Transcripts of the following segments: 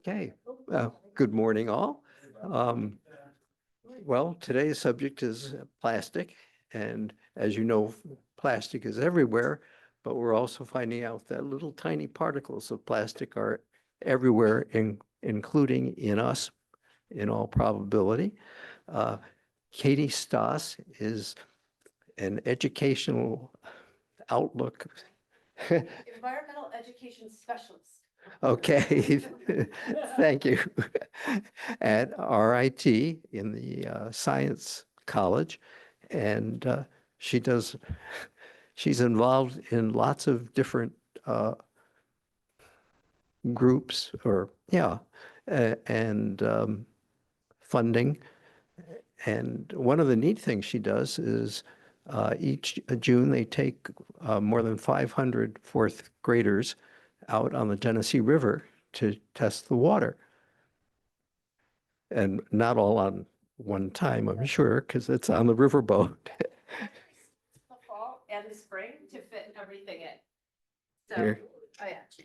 Okay, good morning all. Well, today's subject is plastic, and as you know, plastic is everywhere, but we're also finding out that little tiny particles of plastic are everywhere, including in us, in all probability. Katie Stoss is an educational outlook. Environmental education specialist. Okay, thank you. At RIT in the Science College, and she's involved in lots of different groups, or and funding. And one of the neat things she does is each June they take more than 500 fourth graders out on the Genesee River to test the water. And not all on one time, I'm sure, because it's on the riverboat. The fall and the spring to fit everything in. So, Here. oh yeah.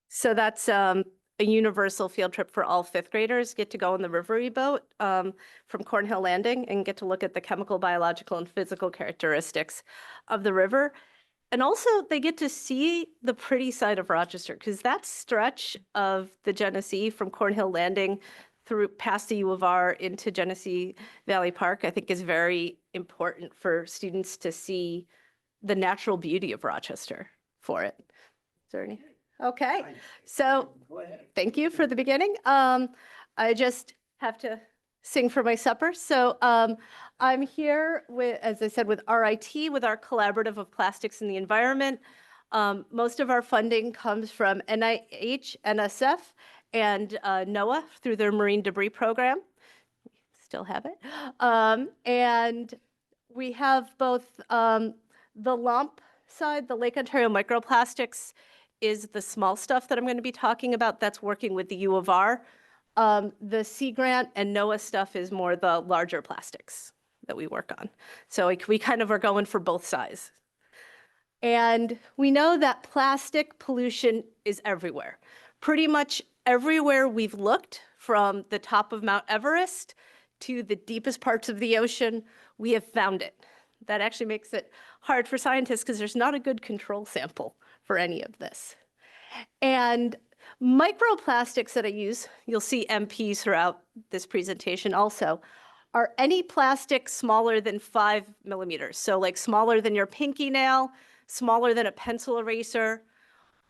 So that's a universal field trip for all fifth graders. Get to go on the Rivery boat from Cornhill Landing and get to look at the chemical, biological, and physical characteristics of the river. And also they get to see the pretty side of Rochester, because that stretch of the Genesee from Cornhill Landing through past the U of R into Genesee Valley Park, I think is very important for students to see the natural beauty of Rochester for it. Is there any? Okay, so thank you for the beginning. I just have to sing for my supper. So I'm here with, as I said, with RIT, with our collaborative of plastics in the environment. Most of our funding comes from NIH, NSF, and NOAA through their marine debris program. Still have it. And we have both the LOMP side, the Lake Ontario Microplastics, is the small stuff that I'm going to be talking about. That's working with the U of R. The Sea Grant and NOAA stuff is more the larger plastics that we work on. So we kind of are going for both sides. And we know that plastic pollution is everywhere. Pretty much everywhere we've looked, from the top of Mount Everest to the deepest parts of the ocean, we have found it. That actually makes it hard for scientists because there's not a good control sample for any of this. And microplastics that I use, you'll see MPs throughout this presentation also, are any plastic smaller than 5 millimeters. So like smaller than your pinky nail, smaller than a pencil eraser,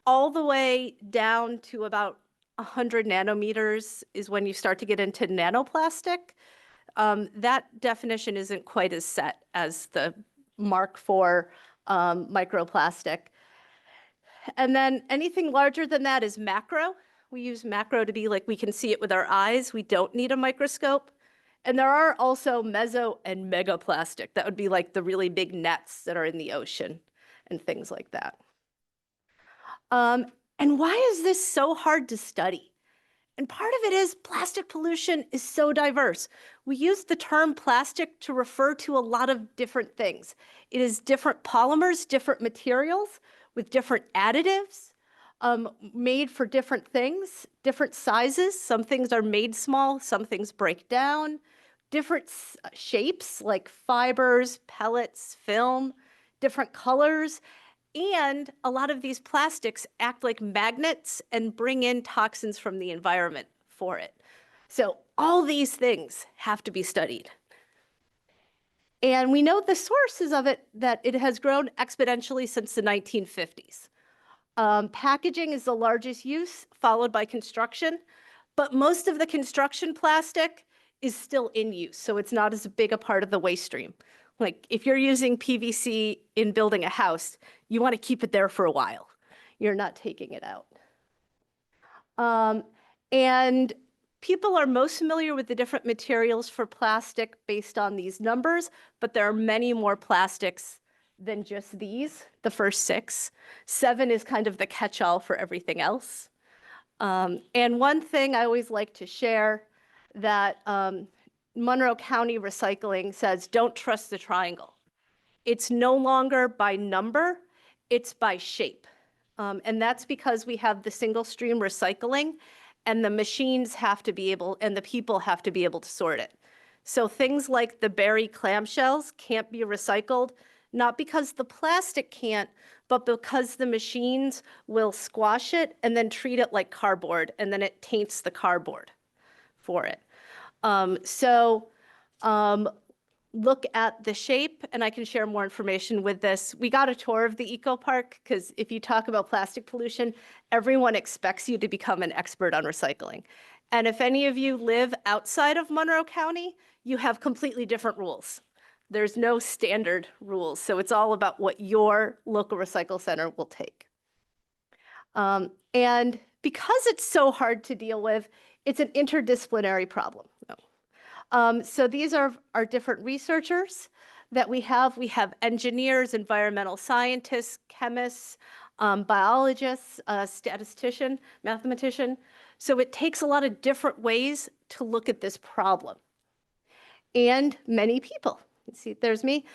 all the way down to about 100 nanometers is when you start to get into nanoplastic. That definition isn't quite as set as the mark for microplastic. And then anything larger than that is macro. We use macro to be like, we can see it with our eyes. We don't need a microscope. And there are also meso and megaplastic. That would be like the really big nets that are in the ocean and things like that. And why is this so hard to study? And part of it is plastic pollution is so diverse. We use the term plastic to refer to a lot of different things. It is different polymers, different materials with different additives, made for different things, different sizes. Some things are made small, some things break down, different shapes like fibers, pellets, film, different colors. And a lot of these plastics act like magnets and bring in toxins from the environment for it. So all these things have to be studied. And we know the sources of it, that it has grown exponentially since the 1950s. Packaging is the largest use, followed by construction. But most of the construction plastic is still in use, so it's not as big a part of the waste stream. Like if you're using PVC in building a house, you want to keep it there for a while. You're not taking it out. And people are most familiar with the different materials for plastic based on these numbers, but there are many more plastics than just these, the first 6. 7 is kind of the catch-all for everything else. And one thing I always like to share that Monroe County Recycling says, don't trust the triangle. It's no longer by number, it's by shape. And that's because we have the single stream recycling and the machines have to be able, and the people have to be able to sort it. So things like the berry clamshells can't be recycled, not because the plastic can't, but because the machines will squash it and then treat it like cardboard, and then it taints the cardboard for it. Look at the shape, and I can share more information with this. We got a tour of the eco park because if you talk about plastic pollution, everyone expects you to become an expert on recycling. And if any of you live outside of Monroe County, you have completely different rules. There's no standard rules, so it's all about what your local recycle center will take. And because it's so hard to deal with, it's an interdisciplinary problem. So these are our different researchers that we have. We have engineers, environmental scientists, chemists, biologists, statistician, mathematician. So it takes a lot of different ways to look at this problem. And many people. See, there's me.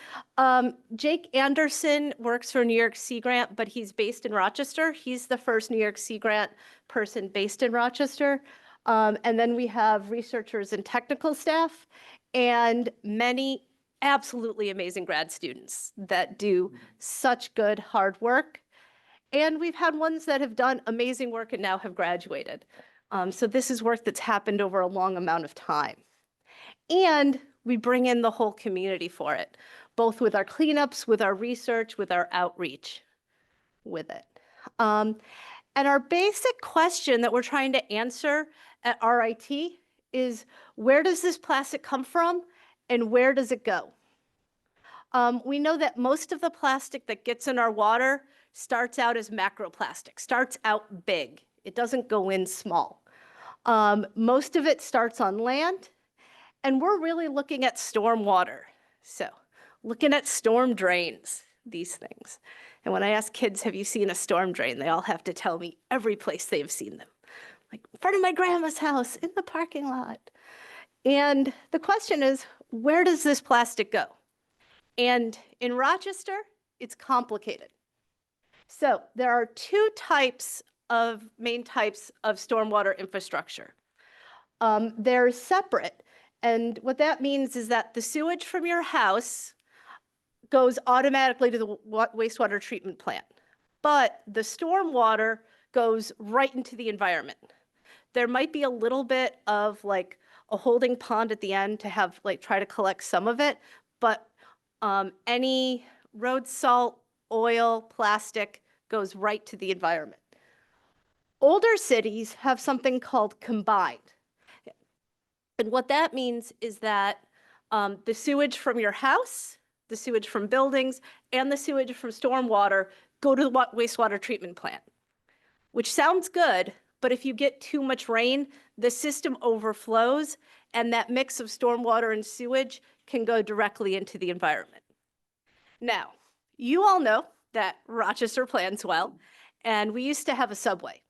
Jake Anderson works for New York Sea Grant, but he's based in Rochester. He's the first New York Sea Grant person based in Rochester. And then we have researchers and technical staff and many absolutely amazing grad students that do such good hard work. And we've had ones that have done amazing work and now have graduated. So this is work that's happened over a long amount of time. And we bring in the whole community for it, both with our cleanups, with our research, with our outreach with it. And our basic question that we're trying to answer at RIT is, where does this plastic come from and where does it go? We know that most of the plastic that gets in our water starts out as macroplastic, starts out big. It doesn't go in small. Most of it starts on land, and we're really looking at storm water. So looking at storm drains, these things. And when I ask kids, have you seen a storm drain? They all have to tell me every place they've seen them. Like in front of my grandma's house, in the parking lot. And the question is, where does this plastic go? And in Rochester, it's complicated. So there are two main types of stormwater infrastructure. They're separate. And what that means is that the sewage from your house goes automatically to the wastewater treatment plant, but the stormwater goes right into the environment. There might be a little bit of like a holding pond at the end to have try to collect some of it, but any road salt, oil, plastic goes right to the environment. Older cities have something called combined. And what that means is that the sewage from your house, the sewage from buildings, and the sewage from stormwater go to the wastewater treatment plant, which sounds good, but if you get too much rain, the system overflows, and that mix of stormwater and sewage can go directly into the environment. Now, you all know that Rochester plans well, and we used to have a subway.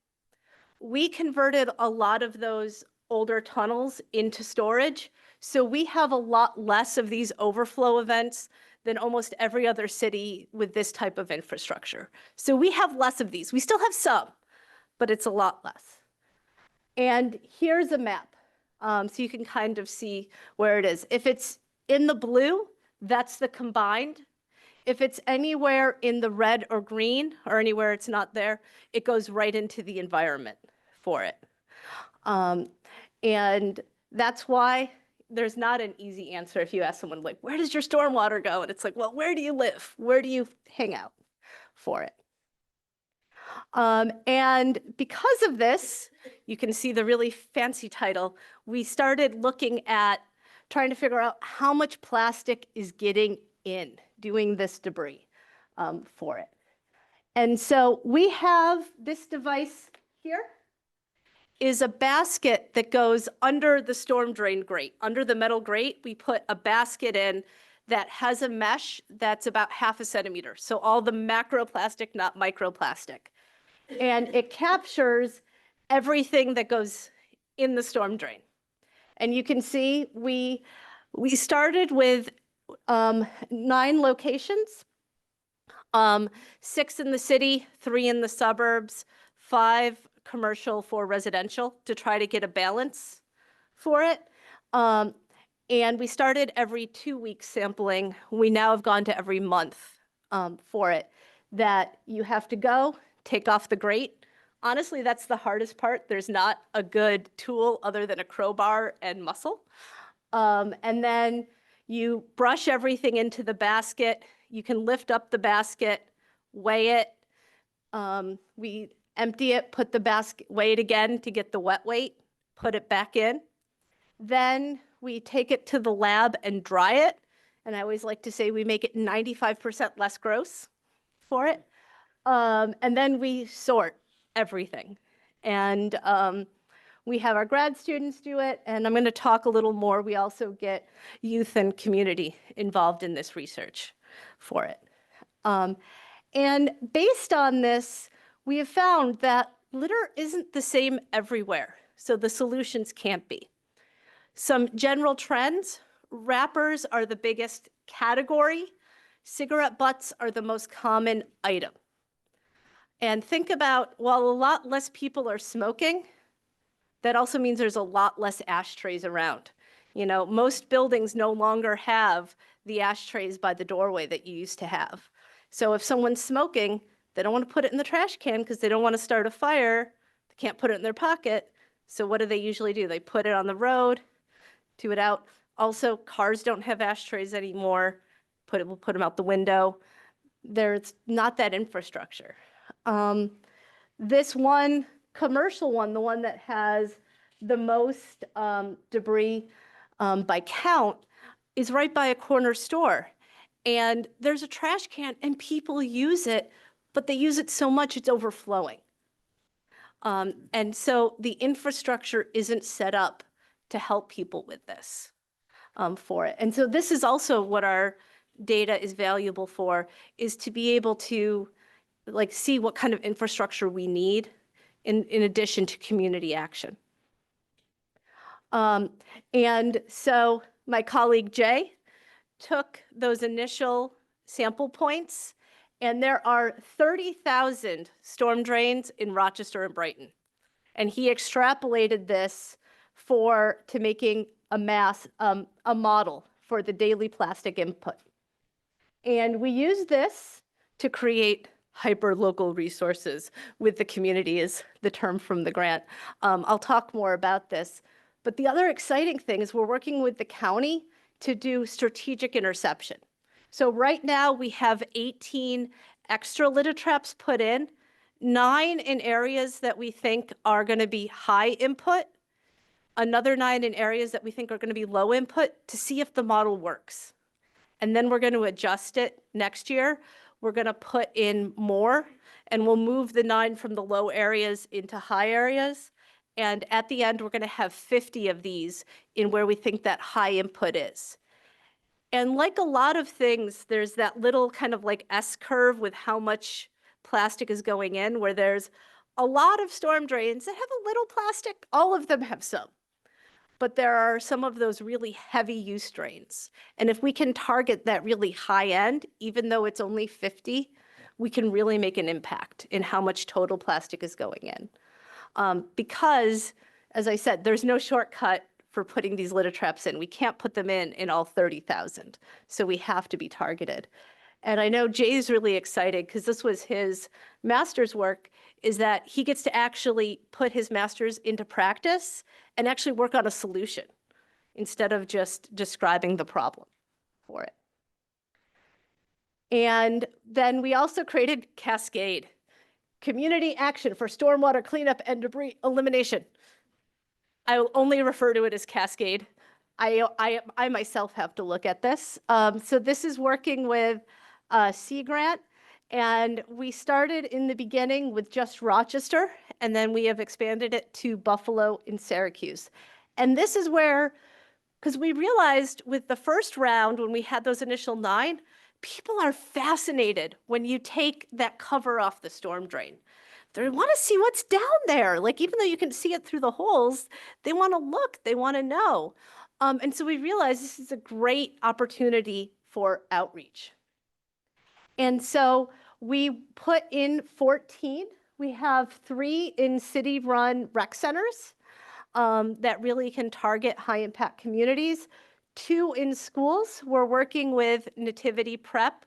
We converted a lot of those older tunnels into storage, so we have a lot less of these overflow events than almost every other city with this type of infrastructure. So we have less of these. We still have some, but it's a lot less. And here's a map, so you can kind of see where it is. If it's in the blue, that's the combined. If it's anywhere in the red or green, or anywhere it's not there, it goes right into the environment for it. And that's why there's not an easy answer if you ask someone like, where does your stormwater go? And it's like, well, where do you live? Where do you hang out for it? And because of this, you can see the really fancy title. We started looking at trying to figure out how much plastic is getting in, doing this debris for it. And so we have this device here is a basket that goes under the storm drain grate. Under the metal grate, we put a basket in that has a mesh that's about 1/2 centimeter. So all the macroplastic, not microplastic. And it captures everything that goes in the storm drain. And you can see we started with 9 locations, 6 in the city, 3 in the suburbs, 5 commercial for residential to try to get a balance for it. And we started every 2 week sampling. We now have gone to every month for it, that you have to go, take off the grate. Honestly, that's the hardest part. There's not a good tool other than a crowbar and muscle. And then you brush everything into the basket. You can lift up the basket, weigh it. We empty it, put the basket, weigh it again to get the wet weight, put it back in. Then we take it to the lab and dry it. And I always like to say we make it 95% less gross for it. And then we sort everything. And we have our grad students do it. And I'm going to talk a little more. We also get youth and community involved in this research for it. And based on this, we have found that litter isn't the same everywhere. So the solutions can't be. Some general trends: wrappers are the biggest category. Cigarette butts are the most common item. And think about, while a lot less people are smoking, that also means there's a lot less ashtrays around. You know, most buildings no longer have the ashtrays by the doorway that you used to have. So if someone's smoking, they don't want to put it in the trash can because they don't want to start a fire. They can't put it in their pocket. So what do they usually do? They put it on the road, do it out. Also, cars don't have ashtrays anymore. We'll put them out the window. There's not that infrastructure. This one, commercial one, the one that has the most debris by count, is right by a corner store. And there's a trash can and people use it, but they use it so much it's overflowing. And so the infrastructure isn't set up to help people with this for it. And so this is also what our data is valuable for, is to be able to see what kind of infrastructure we need in addition to community action. And so my colleague Jay took those initial sample points, and there are 30,000 storm drains in Rochester and Brighton. And he extrapolated this to making a model for the daily plastic input. And we use this to create hyper-local resources with the community, is the term from the grant. I'll talk more about this. But the other exciting thing is we're working with the county to do strategic interception. So right now we have 18 extra litter traps put in, 9 in areas that we think are going to be high input, another 9 in areas that we think are going to be low input, to see if the model works. And then we're going to adjust it next year. We're going to put in more, and we'll move the 9 from the low areas into high areas. And at the end, we're going to have 50 of these in where we think that high input is. And like a lot of things, there's that little kind of S curve with how much plastic is going in, where there's a lot of storm drains that have a little plastic. All of them have some. But there are some of those really heavy use drains. And if we can target that really high end, even though it's only 50, we can really make an impact in how much total plastic is going in. Because, as I said, there's no shortcut for putting these litter traps in. We can't put them in all 30,000. So we have to be targeted. And I know Jay's really excited because this was his master's work, is that he gets to actually put his master's into practice and actually work on a solution instead of just describing the problem for it. And then we also created Cascade, Community Action for Stormwater Cleanup and Debris Elimination. I will only refer to it as Cascade. I myself have to look at this. So this is working with Sea Grant, and we started in the beginning with just Rochester, and then we have expanded it to Buffalo and Syracuse. And this is where, because we realized with the first round, when we had those initial 9, people are fascinated when you take that cover off the storm drain. They want to see what's down there. Even though you can see it through the holes, they want to look, they want to know. And so we realized this is a great opportunity for outreach. And so we put in 14. We have 3 in city-run rec centers that really can target high-impact communities. 2 in schools. We're working with Nativity Prep,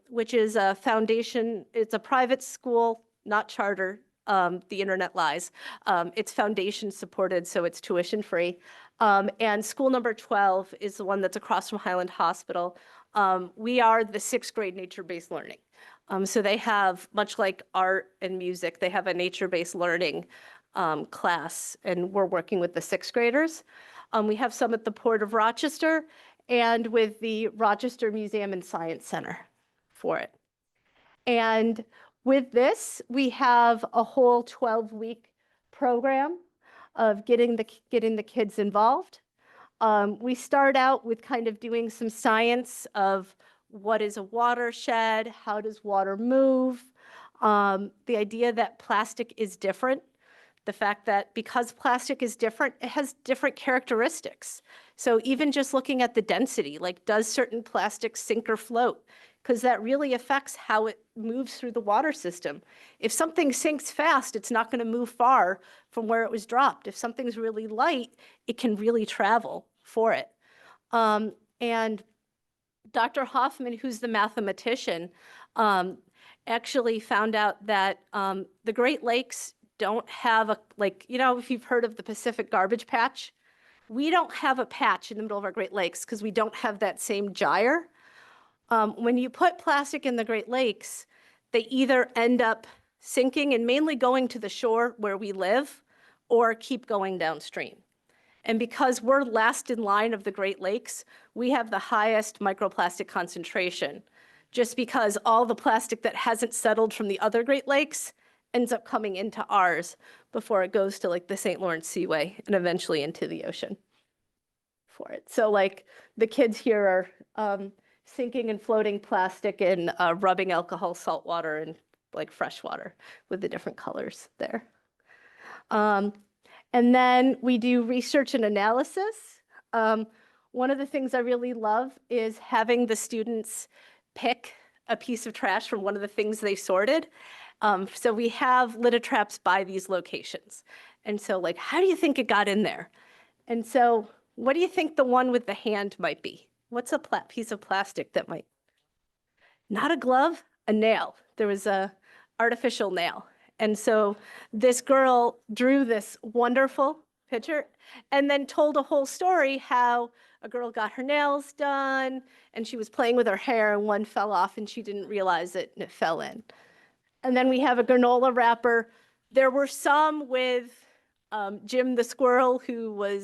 which is a foundation. It's a private school, not charter. The internet lies. It's foundation supported, so it's tuition free. And school number 12 is the one that's across from Highland Hospital. We are the 6th grade nature-based learning. So they have, much like art and music, they have a nature-based learning class, and we're working with the 6th graders. We have some at the Port of Rochester and with the Rochester Museum and Science Center for it. And with this, we have a whole 12-week program of getting the kids involved. We start out with kind of doing some science of what is a watershed, how does water move, the idea that plastic is different, the fact that because plastic is different, it has different characteristics. So even just looking at the density, like does certain plastics sink or float? Because that really affects how it moves through the water system. If something sinks fast, it's not going to move far from where it was dropped. If something's really light, it can really travel for it. And Dr. Hoffman, who's the mathematician, actually found out that the Great Lakes don't have a, like, you know, if you've heard of the Pacific Garbage Patch, we don't have a patch in the middle of our Great Lakes because we don't have that same gyre. When you put plastic in the Great Lakes, they either end up sinking and mainly going to the shore where we live or keep going downstream. And because we're last in line of the Great Lakes, we have the highest microplastic concentration, just because all the plastic that hasn't settled from the other Great Lakes ends up coming into ours before it goes to like the St. Lawrence Seaway and eventually into the ocean for it. So like the kids here are sinking and floating plastic and rubbing alcohol, salt water, and like fresh water with the different colors there. And then we do research and analysis. One of the things I really love is having the students pick a piece of trash from one of the things they sorted. So we have litter traps by these locations. And so like, how do you think it got in there? And so what do you think the one with the hand might be? What's a piece of plastic that might? Not a glove, a nail. There was a artificial nail. And so this girl drew this wonderful picture and then told a whole story how a girl got her nails done and she was playing with her hair and one fell off and she didn't realize it and it fell in. And then we have a granola wrapper. There were some with Jim the squirrel who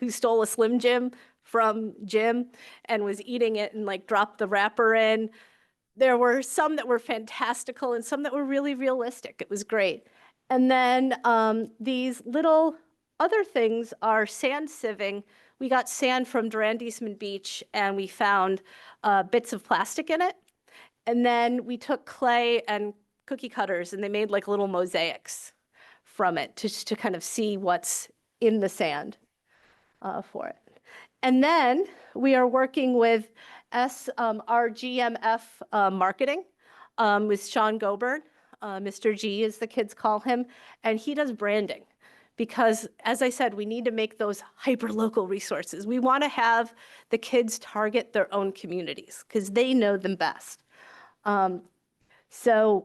stole a Slim Jim from Jim and was eating it and like dropped the wrapper in. There were some that were fantastical and some that were really realistic. It was great. And then these little other things are sand sieving. We got sand from Durand Eastman Beach and we found bits of plastic in it. And then we took clay and cookie cutters and they made like little mosaics from it just to kind of see what's in the sand for it. And then we are working with our GMF marketing with Sean Goburn. Mr. G, as the kids call him, and he does branding. Because as I said, we need to make those hyper-local resources. We want to have the kids target their own communities because they know them best. So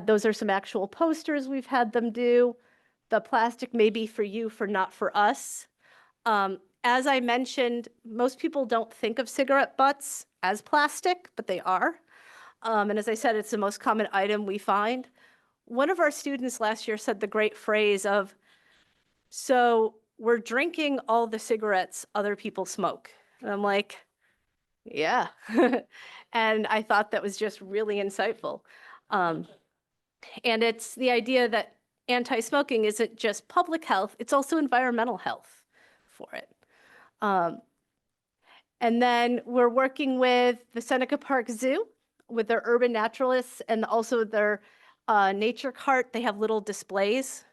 those are some actual posters we've had them do. The plastic may be for you, for not for us. As I mentioned, most people don't think of cigarette butts as plastic, but they are. And as I said, it's the most common item we find. One of our students last year said the great phrase of, so we're drinking all the cigarettes other people smoke. And I'm like, yeah. And I thought that was just really insightful. And it's the idea that anti-smoking isn't just public health, it's also environmental health for it. And then we're working with the Seneca Park Zoo with their urban naturalists and also their nature cart. They have little displays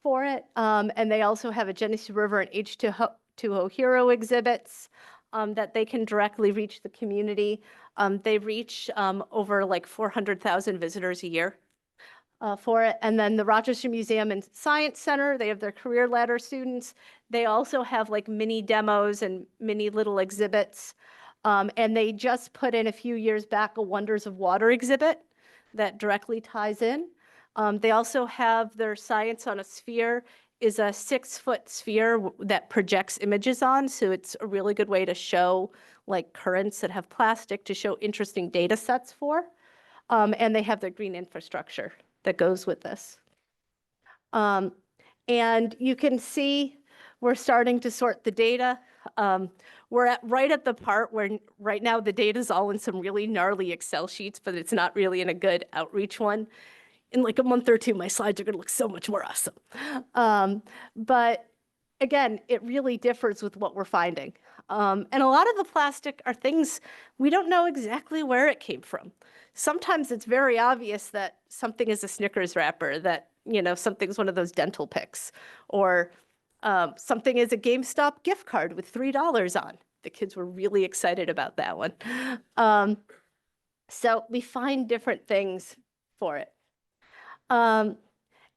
for it. And they also have a Genesee River and H2O Hero exhibits that they can directly reach the community. They reach over like 400,000 visitors a year for it. And then the Rochester Museum and Science Center, they have their career ladder students. They also have like mini demos and mini little exhibits. And they just put in a few years back a Wonders of Water exhibit that directly ties in. They also have their Science on a Sphere is a 6-foot sphere that projects images on. So it's a really good way to show like currents that have plastic to show interesting data sets for. And they have the green infrastructure that goes with this. And you can see we're starting to sort the data. We're right at the part where right now the data is all in some really gnarly Excel sheets, but it's not really in a good outreach one. In like a month or two, my slides are going to look so much more awesome. But again, it really differs with what we're finding. And a lot of the plastic are things we don't know exactly where it came from. Sometimes it's very obvious that something is a Snickers wrapper, that, you know, something's one of those dental picks, or something is a GameStop gift card with $3 on. The kids were really excited about that one. So we find different things for it. And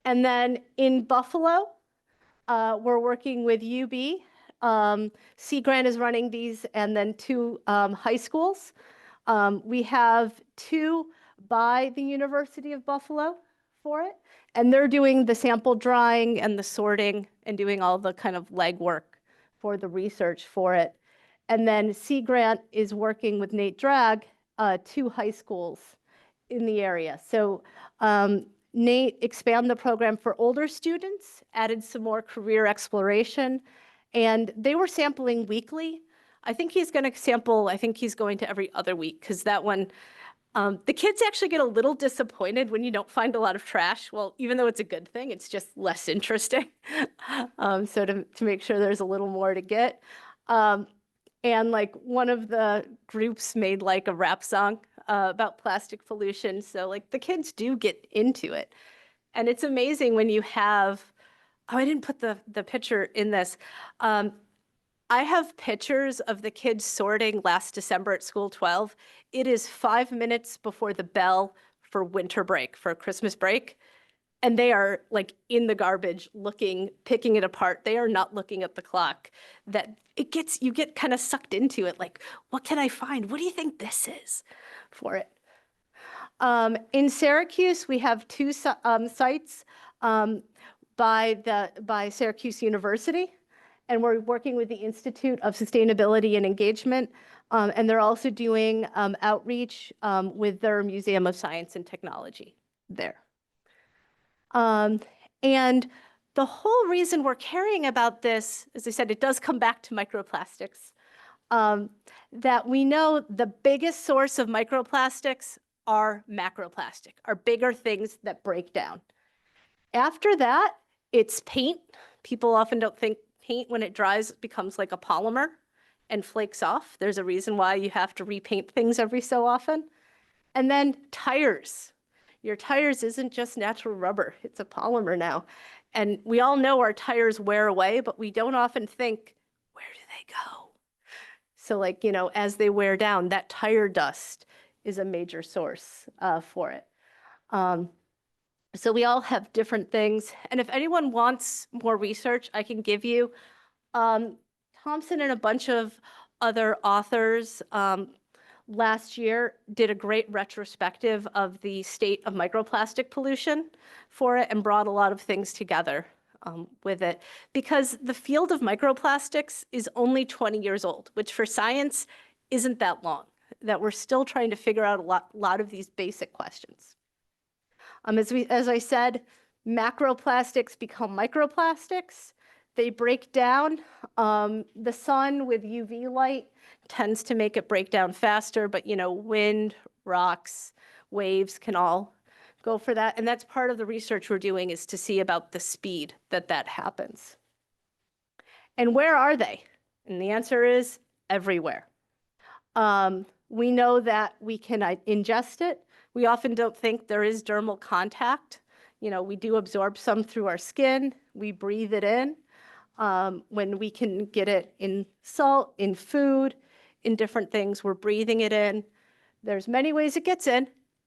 then in Buffalo, we're working with UB. Sea Grant is running these, and then 2 high schools. We have 2 by the University of Buffalo for it, and they're doing the sample drawing and the sorting and doing all the kind of legwork for the research for it. And then Sea Grant is working with Nate Dragg, 2 high schools in the area. So Nate expanded the program for older students, added some more career exploration, and they were sampling weekly. I think he's going to sample, I think he's going to every other week, because that one, the kids actually get a little disappointed when you don't find a lot of trash. Well, even though it's a good thing, it's just less interesting. So to make sure there's a little more to get. And like one of the groups made like a rap song about plastic pollution. So like the kids do get into it. And it's amazing when you have, oh, I didn't put the picture in this. I have pictures of the kids sorting last December at School 12. It is 5 minutes before the bell for winter break, for Christmas break. And they are like in the garbage looking, picking it apart. They are not looking at the clock. That it gets, you get kind of sucked into it. Like, what can I find? What do you think this is for it? In Syracuse, we have 2 sites by Syracuse University. And we're working with the Institute of Sustainability and Engagement. And they're also doing outreach with their Museum of Science and Technology there. And the whole reason we're caring about this, as I said, it does come back to microplastics, that we know the biggest source of microplastics are macroplastic, are bigger things that break down. After that, it's paint. People often don't think paint, when it dries, becomes like a polymer and flakes off. There's a reason why you have to repaint things every so often. And then tires. Your tires isn't just natural rubber, it's a polymer now. And we all know our tires wear away, but we don't often think, where do they go? So like, you know, as they wear down, that tire dust is a major source for it. So we all have different things. And if anyone wants more research, I can give you. Thompson and a bunch of other authors last year did a great retrospective of the state of microplastic pollution for it and brought a lot of things together with it. Because the field of microplastics is only 20 years old, which for science isn't that long, that we're still trying to figure out a lot of these basic questions. As I said, macroplastics become microplastics. They break down. The sun with UV light tends to make it break down faster, but you know, wind, rocks, waves can all go for that. And that's part of the research we're doing, is to see about the speed that that happens. And where are they? And the answer is everywhere. We know that we can ingest it. We often don't think there is dermal contact. You know, we do absorb some through our skin. We breathe it in. When we can get it in salt, in food, in different things, we're breathing it in. There's many ways it gets in.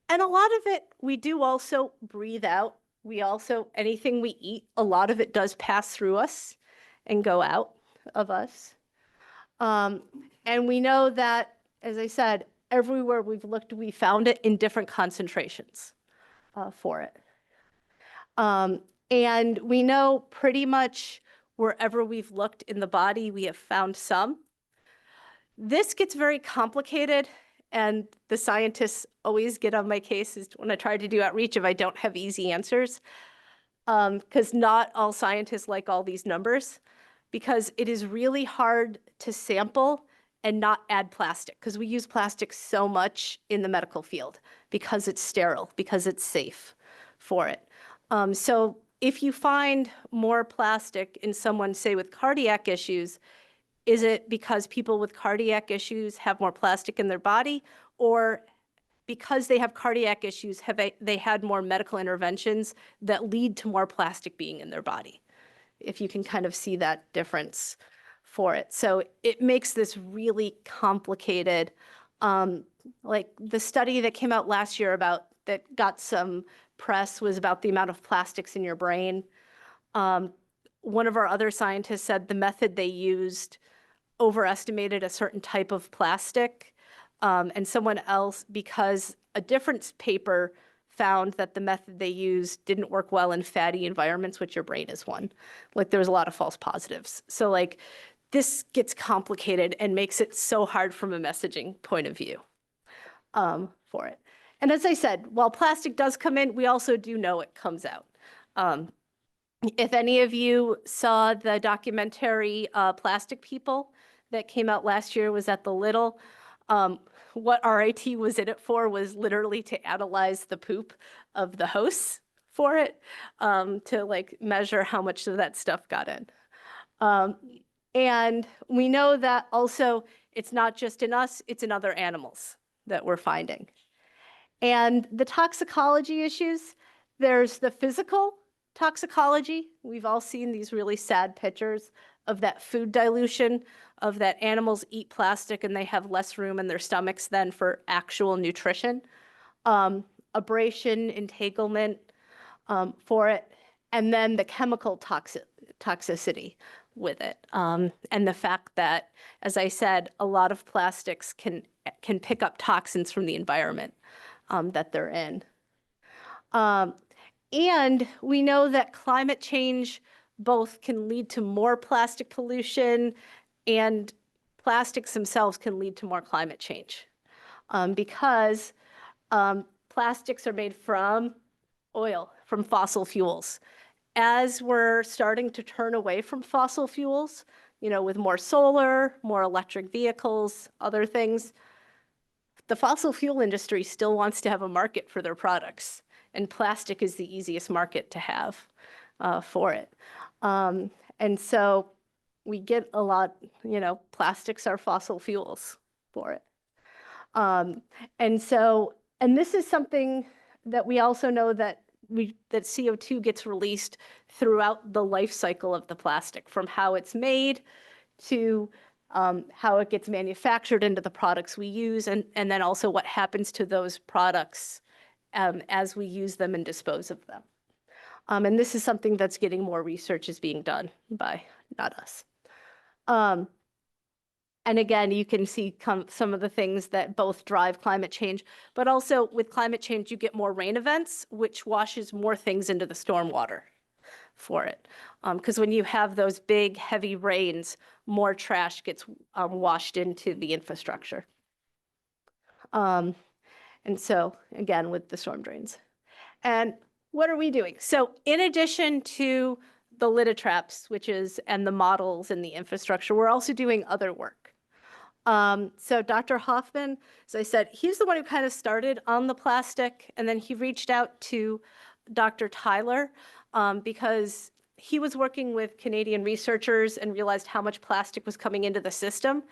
And a lot of it, we do also breathe out. We also, anything we eat, a lot of it does pass through us and go out of us. And we know that, as I said, everywhere we've looked, we found it in different concentrations for it. And we know pretty much wherever we've looked in the body, we have found some. This gets very complicated, and the scientists always get on my case when I try to do outreach if I don't have easy answers. Because not all scientists like all these numbers, because it is really hard to sample and not add plastic, because we use plastic so much in the medical field because it's sterile, because it's safe for it. So if you find more plastic in someone, say, with cardiac issues, is it because people with cardiac issues have more plastic in their body, or because they have cardiac issues, have they had more medical interventions that lead to more plastic being in their body? If you can kind of see that difference for it. So it makes this really complicated. Like the study that came out last year that got some press was about the amount of plastics in your brain. One of our other scientists said the method they used overestimated a certain type of plastic. And someone else, because a different paper found that the method they used didn't work well in fatty environments, which your brain is one. Like there was a lot of false positives. So like this gets complicated and makes it so hard from a messaging point of view for it. And as I said, while plastic does come in, we also do know it comes out. If any of you saw the documentary Plastic People that came out last year, was at the Little, what RIT was in it for was literally to analyze the poop of the hosts for it, to like measure how much of that stuff got in. And we know that also it's not just in us, it's in other animals that we're finding. And the toxicology issues, there's the physical toxicology. We've all seen these really sad pictures of that food dilution, of that animals eat plastic and they have less room in their stomachs than for actual nutrition. Abrasion, entanglement for it, and then the chemical toxicity with it. And the fact that, as I said, a lot of plastics can pick up toxins from the environment that they're in. And we know that climate change both can lead to more plastic pollution, and plastics themselves can lead to more climate change because plastics are made from oil, from fossil fuels. As we're starting to turn away from fossil fuels, you know, with more solar, more electric vehicles, other things, the fossil fuel industry still wants to have a market for their products, and plastic is the easiest market to have for it. And so we get a lot, you know, plastics are fossil fuels for it. And so, and this is something that we also know that that CO2 gets released throughout the life cycle of the plastic, from how it's made to how it gets manufactured into the products we use, and then also what happens to those products as we use them and dispose of them. And this is something that's getting more research is being done by, not us. And again, you can see some of the things that both drive climate change, but also with climate change, you get more rain events, which washes more things into the stormwater for it. Because when you have those big, heavy rains, more trash gets washed into the infrastructure. And so, again, with the storm drains. And what are we doing? So in addition to the LittaTraps, and the models and the infrastructure, we're also doing other work. So Dr. Hoffman, as I said, he's the one who kind of started on the plastic, and then he reached out to Dr. Tyler because he was working with Canadian researchers and realized how much plastic was coming into the system.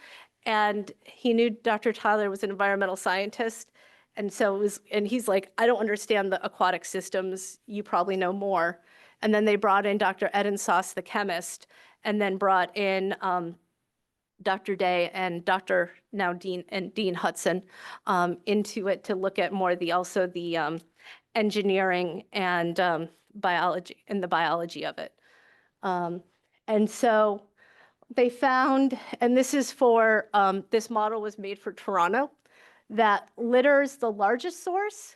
And he knew Dr. Tyler was an environmental scientist. And so and he's like, I don't understand the aquatic systems. You probably know more. And then they brought in Dr. Eden Sauce, the chemist, and then brought in Dr. Day and Dr. now Dean Hudson into it to look at more also the engineering and biology and the biology of it. And so they found, and this is for, this model was made for Toronto, that litter is the largest source,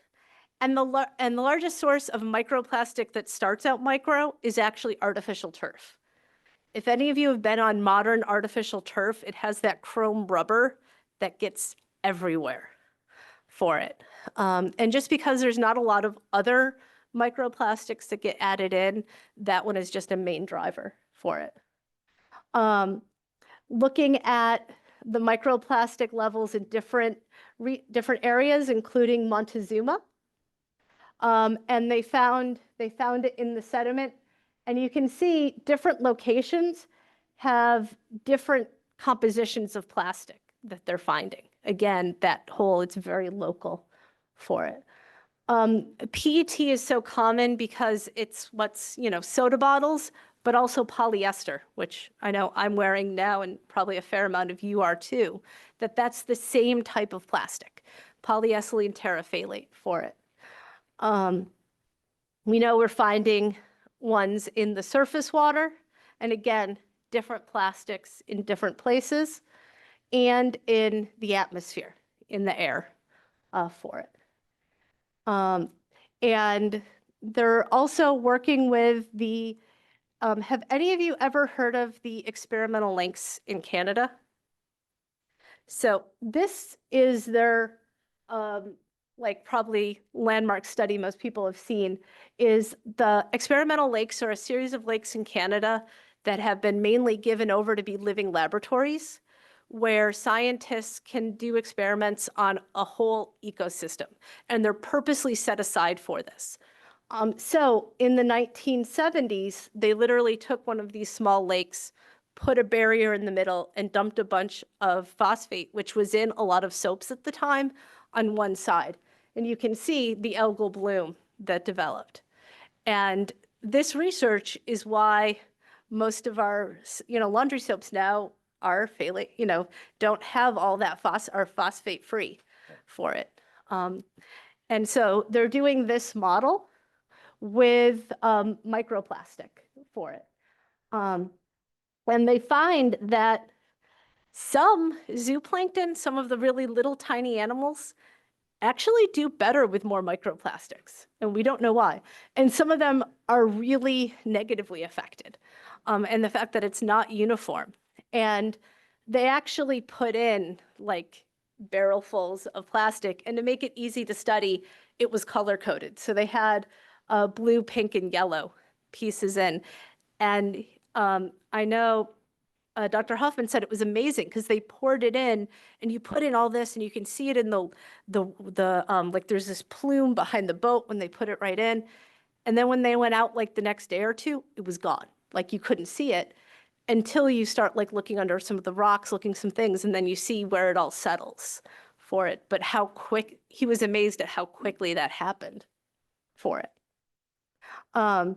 and the largest source of microplastic that starts out micro is actually artificial turf. If any of you have been on modern artificial turf, it has that chrome rubber that gets everywhere for it. And just because there's not a lot of other microplastics that get added in, that one is just a main driver for it. Looking at the microplastic levels in different areas, including Montezuma. And they found it in the sediment. And you can see different locations have different compositions of plastic that they're finding. Again, that whole, it's very local for it. PET is so common because it's what's, soda bottles, but also polyester, which I know I'm wearing now and probably a fair amount of you are too, that's the same type of plastic, polyethylene terephthalate for it. We know we're finding ones in the surface water, and again, different plastics in different places, and in the atmosphere, in the air for it. And they're also working with the, have any of you ever heard of the experimental lakes in Canada? So this is their, probably landmark study most people have seen, is the experimental lakes are a series of lakes in Canada that have been mainly given over to be living laboratories where scientists can do experiments on a whole ecosystem, and they're purposely set aside for this. So in the 1970s, they literally took one of these small lakes, put a barrier in the middle, and dumped a bunch of phosphate, which was in a lot of soaps at the time, on one side. And you can see the algal bloom that developed. And this research is why most of our, laundry soaps now are phthalate, don't have all that are phosphate free for it. And so they're doing this model with microplastic for it. And they find that some zooplankton, some of the really little tiny animals, actually do better with more microplastics, and we don't know why. And some of them are really negatively affected, and the fact that it's not uniform. And they actually put in barrelfuls of plastic, and to make it easy to study, it was color coded. So they had blue, pink, and yellow pieces in. And I know Dr. Huffman said it was amazing because they poured it in, and you put in all this, and you can see it in there's this plume behind the boat when they put it right in. And then when they went out the next day or two, it was gone. You couldn't see it until you start looking under some of the rocks, looking some things, and then you see where it all settles for it. But how quick, he was amazed at how quickly that happened for it. And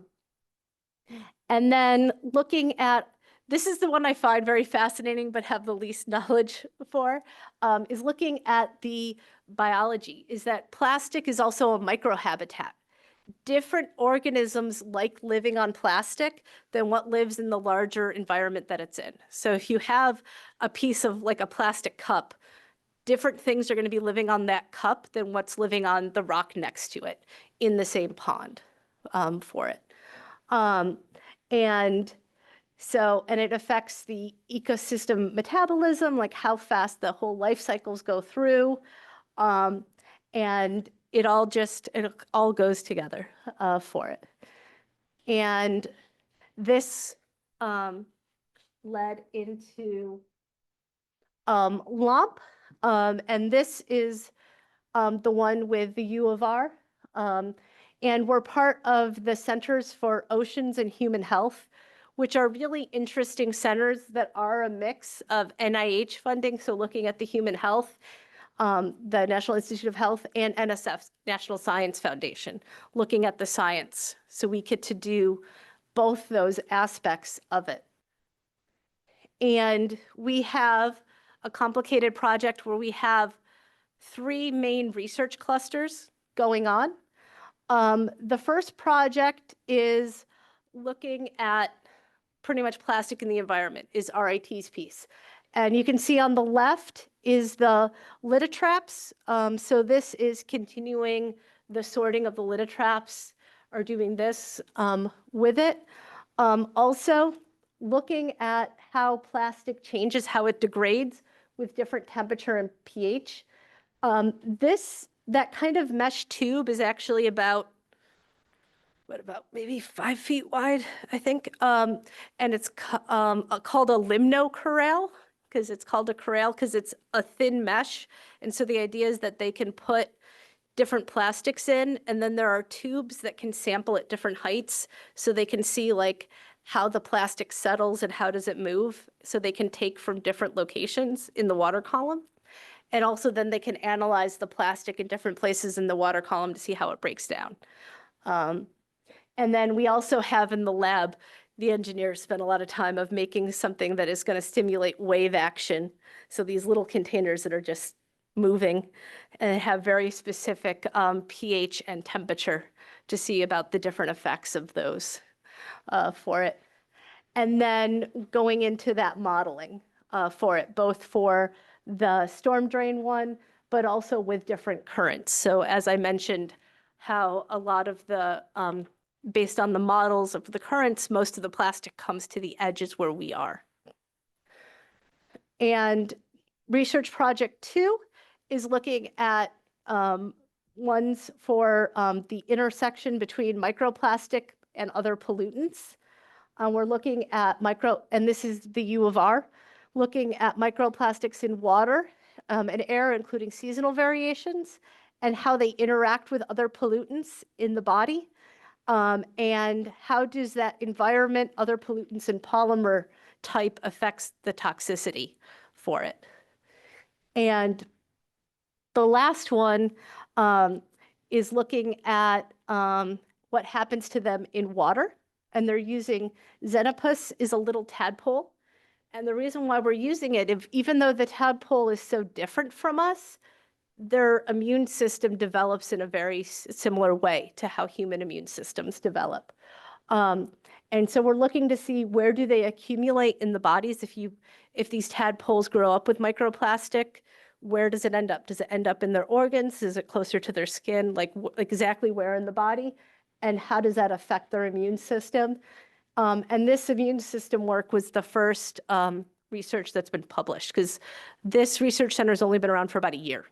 then looking at, this is the one I find very fascinating but have the least knowledge for, is looking at the biology, is that plastic is also a microhabitat. Different organisms like living on plastic than what lives in the larger environment that it's in. So if you have a piece of a plastic cup, different things are going to be living on that cup than what's living on the rock next to it in the same pond for it. And it affects the ecosystem metabolism, how fast the whole life cycles go through. And it all goes together for it. And this led into LOMP, and this is the one with the U of R. And we're part of the Centers for Oceans and Human Health, which are really interesting centers that are a mix of NIH funding, so looking at the human health, the National Institute of Health, and NSF, National Science Foundation, looking at the science. So we get to do both those aspects of it. And we have a complicated project where we have 3 main research clusters going on. The first project is looking at pretty much plastic in the environment, is RIT's piece. And you can see on the left is the lithotraps. So this is continuing the sorting of the lithotraps, or doing this with it. Also, looking at how plastic changes, how it degrades with different temperature and pH. That kind of mesh tube is actually about maybe 5 feet wide, I think. And it's called a limnocorral, because it's called a corral because it's a thin mesh. And so the idea is that they can put different plastics in, and then there are tubes that can sample at different heights, so they can see like how the plastic settles and how does it move, so they can take from different locations in the water column. And also then they can analyze the plastic in different places in the water column to see how it breaks down. And then we also have in the lab, the engineers spent a lot of time of making something that is going to stimulate wave action. So these little containers that are just moving and have very specific pH and temperature to see about the different effects of those for it. And then going into that modeling for it, both for the storm drain one, but also with different currents. So as I mentioned, how a lot of the, based on the models of the currents, most of the plastic comes to the edges where we are. And research project 2 is looking at ones for the intersection between microplastic and other pollutants. We're looking at and this is the U of R, looking at microplastics in water and air, including seasonal variations, and how they interact with other pollutants in the body. And how does that environment, other pollutants and polymer type affects the toxicity for it. And the last one is looking at what happens to them in water. And they're using Xenopus is a little tadpole. And the reason why we're using it, even though the tadpole is so different from us, their immune system develops in a very similar way to how human immune systems develop. And so we're looking to see where do they accumulate in the bodies. If these tadpoles grow up with microplastic, where does it end up? Does it end up in their organs? Is it closer to their skin? Like exactly where in the body? And how does that affect their immune system? And this immune system work was the first research that's been published, because this research center has only been around for about a year.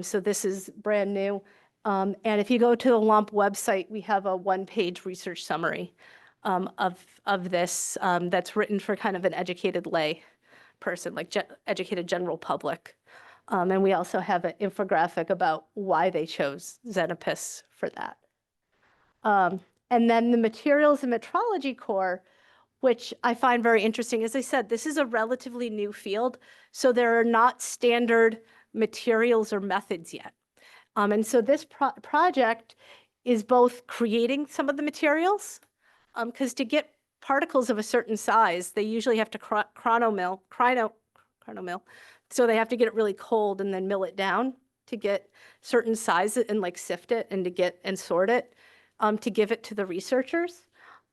So this is brand new. And if you go to the LUMP website, we have a 1-page research summary of this that's written for kind of an educated lay person, like educated general public. And we also have an infographic about why they chose Xenopus for that. And then the materials and metrology core, which I find very interesting. As I said, this is a relatively new field, so there are not standard materials or methods yet. And so this project is both creating some of the materials, because to get particles of a certain size, they usually have to chronomill. So they have to get it really cold and then mill it down to get certain sizes and like sift it and to get and sort it to give it to the researchers.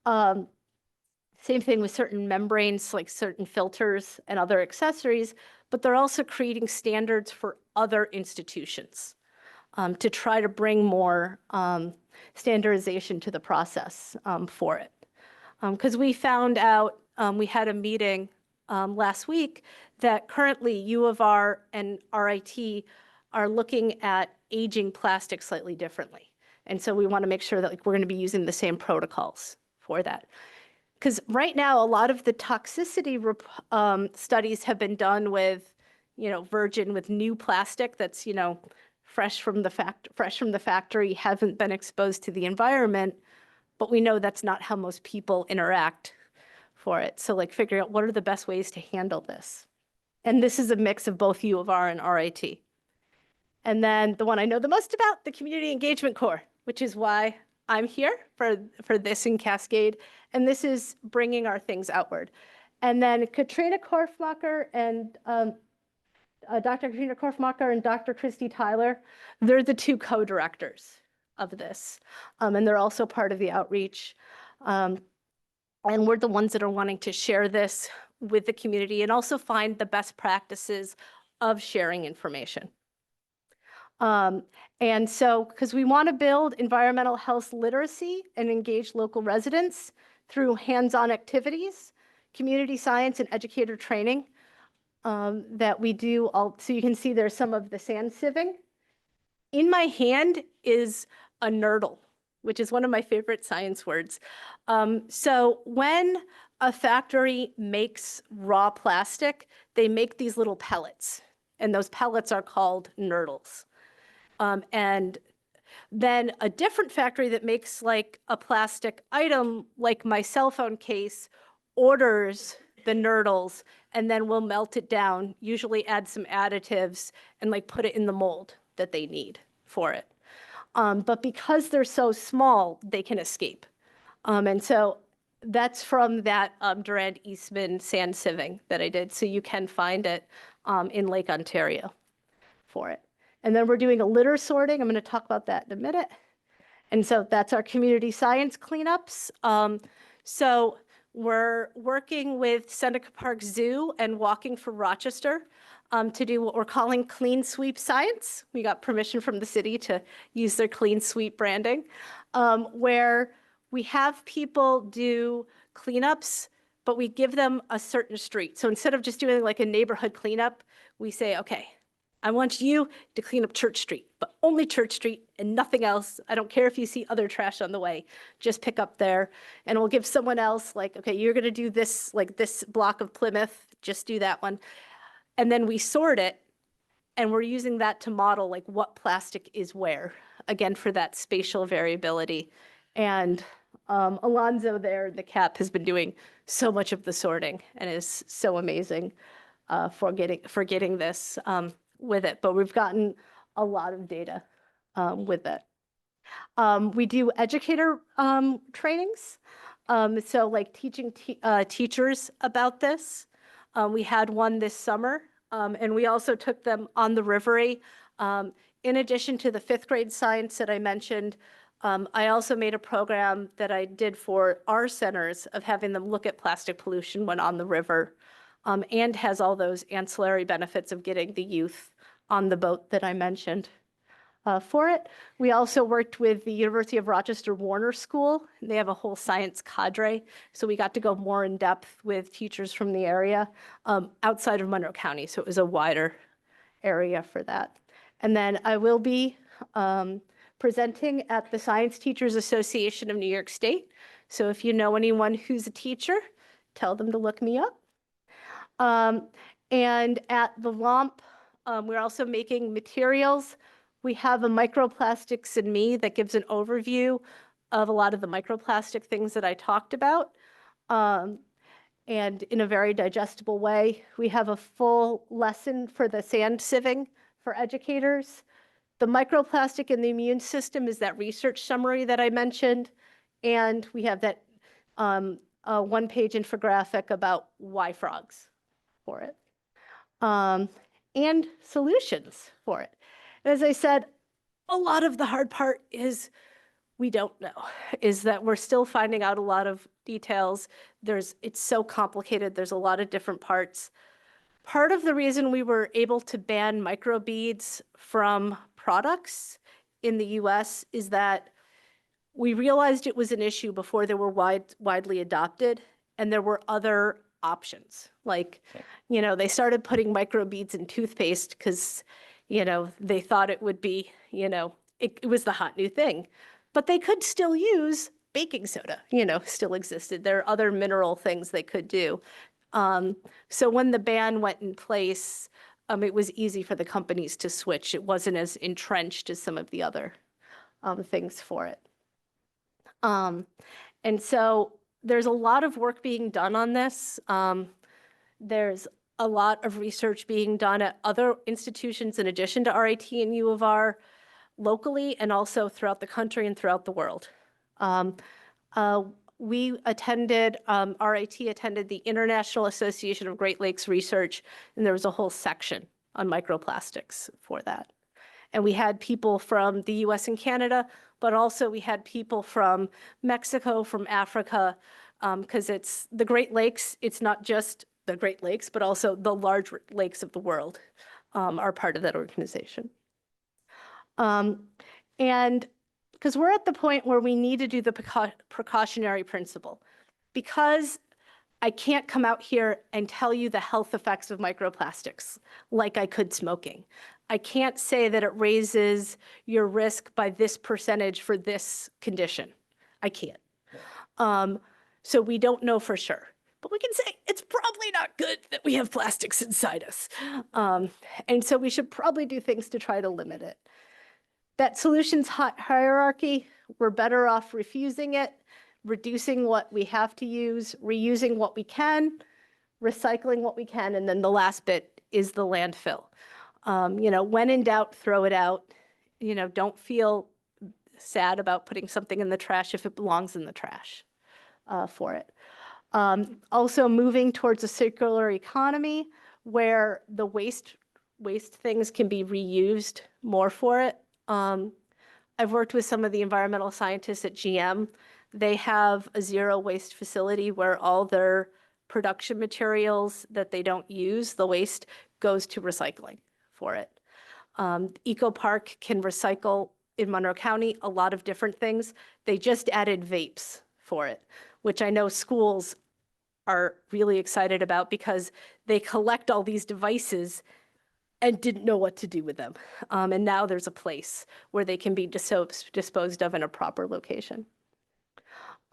Same thing with certain membranes, like certain filters and other accessories, but they're also creating standards for other institutions to try to bring more standardization to the process for it. Because we found out, we had a meeting last week that currently U of R and RIT are looking at aging plastic slightly differently. And so we want to make sure that like, we're going to be using the same protocols for that. Because right now, a lot of the toxicity studies have been done with, virgin with new plastic that's, fresh from the factory, hasn't been exposed to the environment. But we know that's not how most people interact for it. So like figuring out what are the best ways to handle this. And this is a mix of both U of R and RIT. And then the one I know the most about, the Community Engagement Core, which is why I'm here for this in Cascade. And this is bringing our things outward. And then Katrina Korfmacher and Dr. Katrina Korfmacher and Dr. Christy Tyler, they're the two co-directors of this. And they're also part of the outreach. And we're the ones that are wanting to share this with the community and also find the best practices of sharing information. And so, because we want to build environmental health literacy and engage local residents through hands-on activities, community science and educator training that we do. So you can see there's some of the sand sieving. In my hand is a nurdle, which is one of my favorite science words. So when a factory makes raw plastic, they make these little pellets, and those pellets are called nurdles. And then a different factory that makes like a plastic item, like my cell phone case, orders the nurdles and then we'll melt it down, usually add some additives and like put it in the mold that they need for it. But because they're so small, they can escape. And so that's from that Durand Eastman sand sieving that I did. So you can find it in Lake Ontario for it. And then we're doing a litter sorting. I'm going to talk about that in a minute. And so that's our community science cleanups. So we're working with Seneca Park Zoo and Walking for Rochester to do what we're calling Clean Sweep Science. We got permission from the city to use their Clean Sweep branding, where we have people do cleanups, but we give them a certain street. So instead of just doing like a neighborhood cleanup, we say, okay, I want you to clean up Church Street, but only Church Street and nothing else. I don't care if you see other trash on the way, just pick up there. And we'll give someone else like, okay, you're gonna do this, like this block of Plymouth, just do that one. And then we sort it and we're using that to model like what plastic is where, again, for that spatial variability. And Alonzo there, the CAP, has been doing so much of the sorting and is so amazing for getting this with it, but we've gotten a lot of data with it. We do educator trainings, so like teaching teachers about this. We had one this summer, and we also took them on the Rivery. In addition to the 5th grade science that I mentioned, I also made a program that I did for our centers of having them look at plastic pollution when on the river, and has all those ancillary benefits of getting the youth on the boat that I mentioned for it. We also worked with the University of Rochester Warner School. They have a whole science cadre, so we got to go more in depth with teachers from the area outside of Monroe County, so it was a wider area for that. And then I will be presenting at the Science Teachers Association of New York State. So if you know anyone who's a teacher, tell them to look me up. And at the LOMP, we're also making materials. We have a Microplastics in Me that gives an overview of a lot of the microplastic things that I talked about, and in a very digestible way. We have a full lesson for the sand sieving for educators. The microplastic in the immune system is that research summary that I mentioned, and we have that one-page infographic about why frogs for it, and solutions for it. And as I said, a lot of the hard part is we don't know, is that we're still finding out a lot of details. It's so complicated. There's a lot of different parts. Part of the reason we were able to ban microbeads from products in the US is that we realized it was an issue before they were widely adopted, and there were other options. Like, you know, they started putting microbeads in toothpaste because, you know, they thought it would be, you know, it was the hot new thing. But they could still use baking soda, you know, still existed. There are other mineral things they could do. So when the ban went in place, it was easy for the companies to switch. It wasn't as entrenched as some of the other things for it. And so there's a lot of work being done on this. There's a lot of research being done at other institutions in addition to RIT and U of R locally and also throughout the country and throughout the world. we attended, RIT attended the International Association of Great Lakes Research, and there was a whole section on microplastics for that. And we had people from the US and Canada, but also we had people from Mexico, from Africa, because it's the Great Lakes, it's not just the Great Lakes, but also the large lakes of the world are part of that organization. And because we're at the point where we need to do the precautionary principle. Because I can't come out here and tell you the health effects of microplastics like I could smoking. I can't say that it raises your risk by this percentage for this condition. I can't. So we don't know for sure. But we can say it's probably not good that we have plastics inside us. And so we should probably do things to try to limit it. That solutions hierarchy, we're better off refusing it, reducing what we have to use, reusing what we can, recycling what we can, and then the last bit is the landfill. When in doubt, throw it out. Don't feel sad about putting something in the trash if it belongs in the trash for it. Also moving towards a circular economy where the waste things can be reused more for it. I've worked with some of the environmental scientists at GM. They have a zero waste facility where all their production materials that they don't use, the waste goes to recycling for it. Eco Park can recycle in Monroe County a lot of different things. They just added vapes for it, which I know schools are really excited about because they collect all these devices and didn't know what to do with them. And now there's a place where they can be disposed of in a proper location.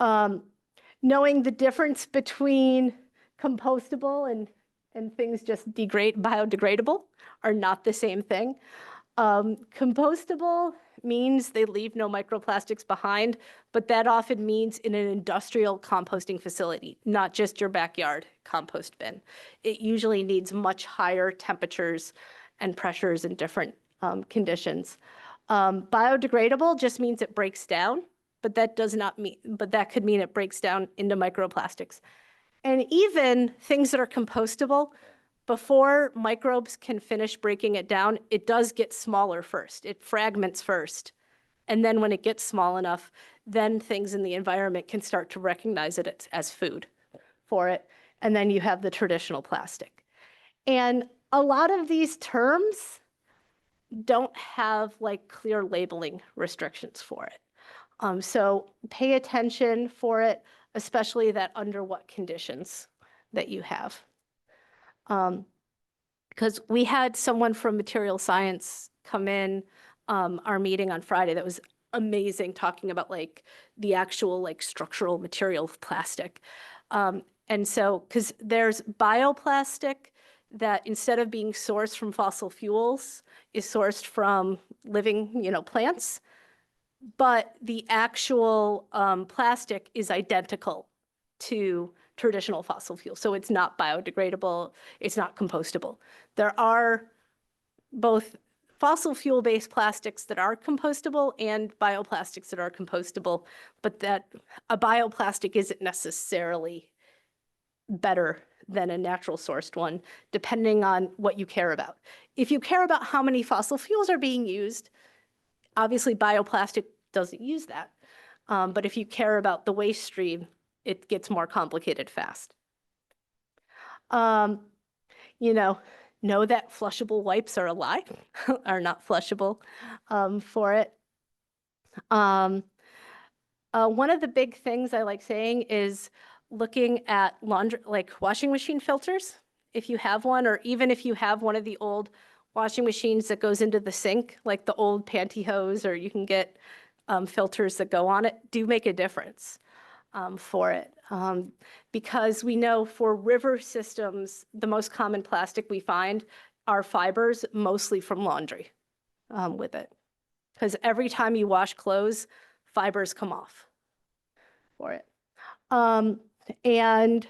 Knowing the difference between compostable and things just biodegradable are not the same thing. Compostable means they leave no microplastics behind, but that often means in an industrial composting facility, not just your backyard compost bin. It usually needs much higher temperatures and pressures in different conditions. Biodegradable just means it breaks down, but that could mean it breaks down into microplastics. And even things that are compostable, before microbes can finish breaking it down, it does get smaller first. It fragments first. And then when it gets small enough, then things in the environment can start to recognize it as food for it. And then you have the traditional plastic. And a lot of these terms don't have clear labeling restrictions for it. So pay attention for it, especially that under what conditions that you have. Because we had someone from material science come in our meeting on Friday that was amazing, talking about the actual structural material of plastic. And so, because there's bioplastic that instead of being sourced from fossil fuels is sourced from living, plants, but the actual plastic is identical to traditional fossil fuel. So it's not biodegradable, it's not compostable. There are both fossil fuel-based plastics that are compostable and bioplastics that are compostable, but that a bioplastic isn't necessarily better than a natural sourced one, depending on what you care about. If you care about how many fossil fuels are being used, obviously bioplastic doesn't use that. But if you care about the waste stream, it gets more complicated fast. Know that flushable wipes are a lie, are not flushable for it. One of the big things I like saying is looking at washing machine filters, if you have one, or even if you have one of the old washing machines that goes into the sink, like the old pantyhose, or you can get filters that go on it, do make a difference for it. Because we know for river systems, the most common plastic we find are fibers, mostly from laundry with it. Because every time you wash clothes, fibers come off for it. And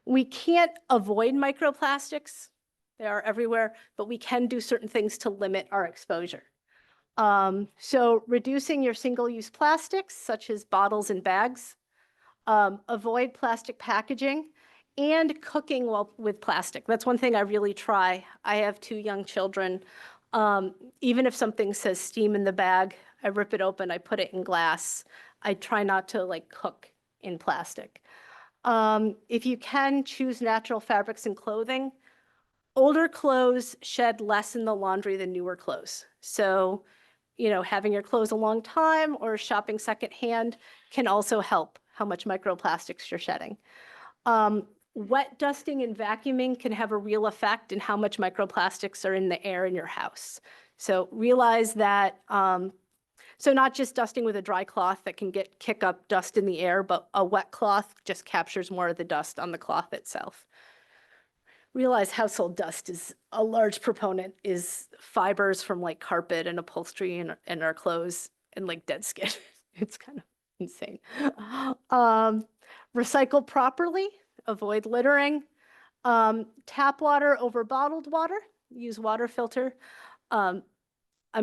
we can't avoid microplastics. They are everywhere, but we can do certain things to limit our exposure. So reducing your single-use plastics, such as bottles and bags, Avoid plastic packaging and cooking with plastic. That's one thing I really try. I have 2 young children. Even if something says steam in the bag, I rip it open, I put it in glass. I try not to like cook in plastic. If you can, choose natural fabrics and clothing. Older clothes shed less in the laundry than newer clothes. So, having your clothes a long time or shopping secondhand can also help how much microplastics you're shedding. Wet dusting and vacuuming can have a real effect in how much microplastics are in the air in your house. So realize that, so not just dusting with a dry cloth that can kick up dust in the air, but a wet cloth just captures more of the dust on the cloth itself. Realize household dust is a large proponent is fibers from like carpet and upholstery and our clothes and like dead skin. It's kind of insane. Recycle properly, avoid littering. Tap water over bottled water, use water filter. I'm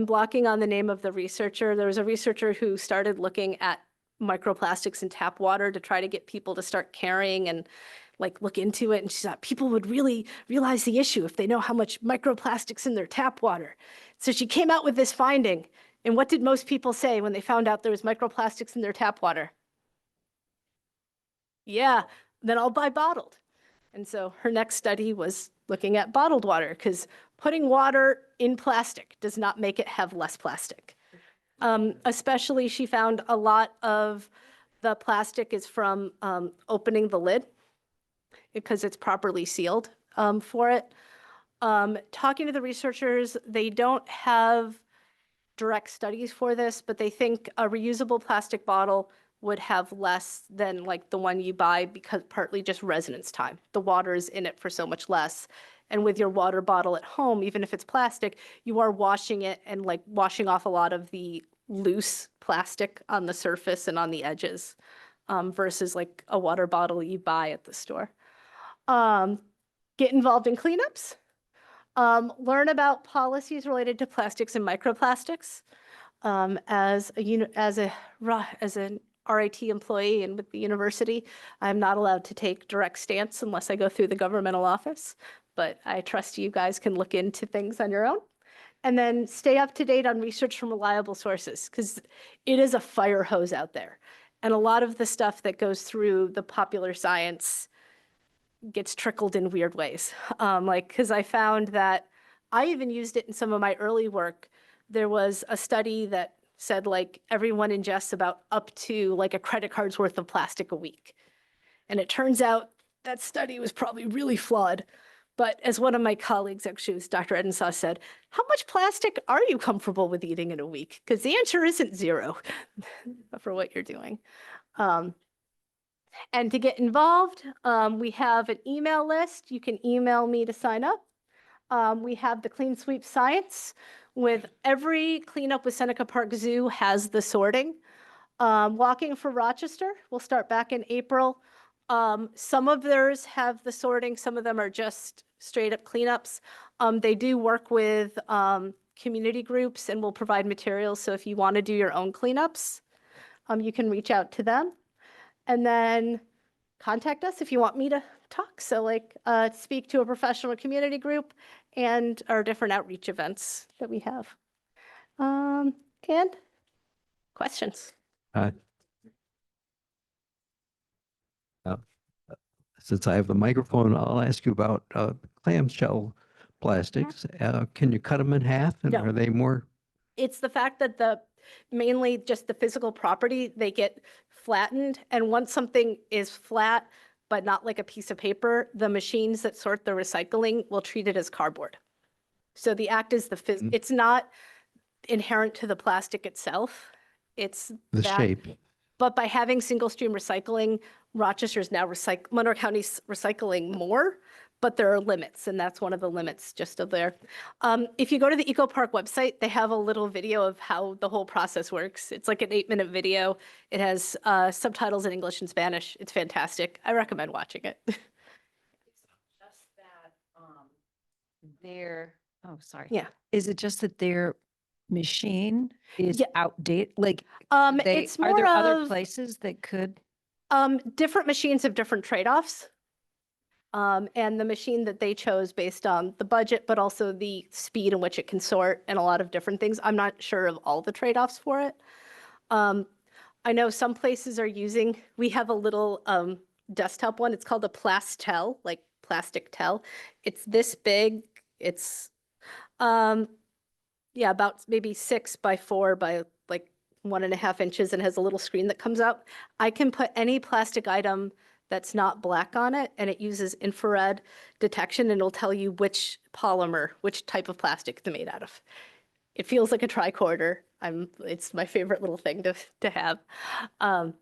blocking on the name of the researcher. There was a researcher who started looking at microplastics in tap water to try to get people to start caring and like look into it. And she thought people would really realize the issue if they know how much microplastics in their tap water. So she came out with this finding. And what did most people say when they found out there was microplastics in their tap water? Yeah, then I'll buy bottled. And so her next study was looking at bottled water because putting water in plastic does not make it have less plastic. Especially she found a lot of the plastic is from opening the lid because it's properly sealed for it. Talking to the researchers, they don't have direct studies for this, but they think a reusable plastic bottle would have less than like the one you buy because partly just residence time. The water is in it for so much less. And with your water bottle at home, even if it's plastic, you are washing it and like washing off a lot of the loose plastic on the surface and on the edges versus like a water bottle you buy at the store. Get involved in cleanups. Learn about policies related to plastics and microplastics. As an RIT employee and with the university, I'm not allowed to take direct stance unless I go through the governmental office, but I trust you guys can look into things on your own. And then stay up to date on research from reliable sources, because it is a fire hose out there. And a lot of the stuff that goes through the popular science gets trickled in weird ways. Because I found that I even used it in some of my early work. There was a study that said like everyone ingests about up to like a credit card's worth of plastic a week. And it turns out that study was probably really flawed. But as one of my colleagues, actually, was Dr. Edensaw said, how much plastic are you comfortable with eating in a week? Because the answer isn't 0 for what you're doing. And to get involved, we have an email list. You can email me to sign up. We have the Clean Sweep Science with every cleanup with Seneca Park Zoo has the sorting. Walking for Rochester will start back in April. Some of theirs have the sorting. Some of them are just straight up cleanups. They do work with community groups and will provide materials. So if you want to do your own cleanups, you can reach out to them. And then contact us if you want me to talk. So like speak to a professional community group and our different outreach events that we have. And questions? Since I have the microphone, I'll ask you about clamshell plastics. Can you cut them in half and No. are they more? It's the fact that mainly just the physical property, they get flattened. And once something is flat, but not like a piece of paper, the machines that sort the recycling will treat it as cardboard. So the act is it's not inherent to the plastic itself. It's The that, shape. But by having single stream recycling, Rochester's now Monroe County's recycling more, but there are limits, and that's one of the limits just of there. If you go to the Eco Park website, they have a little video of how the whole process works. It's like an 8-minute video. It has subtitles in English and Spanish. It's fantastic. I recommend watching it. Just that, sorry. Yeah. Is it just that their machine is Yeah. outdated? Like, It's more are there other of, places that could? Different machines have different trade-offs. And the machine that they chose based on the budget, but also the speed in which it can sort and a lot of different things. I'm not sure of all the trade-offs for it. I know some places are using, we have a little desktop one. It's called a Plastel, like plastic tel. It's this big. It's yeah, about maybe 6 by 4 by like 1.5 inches and has a little screen that comes out. I can put any plastic item that's not black on it, and it uses infrared detection, and it'll tell you which polymer, which type of plastic it's made out of. It feels like a tricorder. It's my favorite little thing to have. And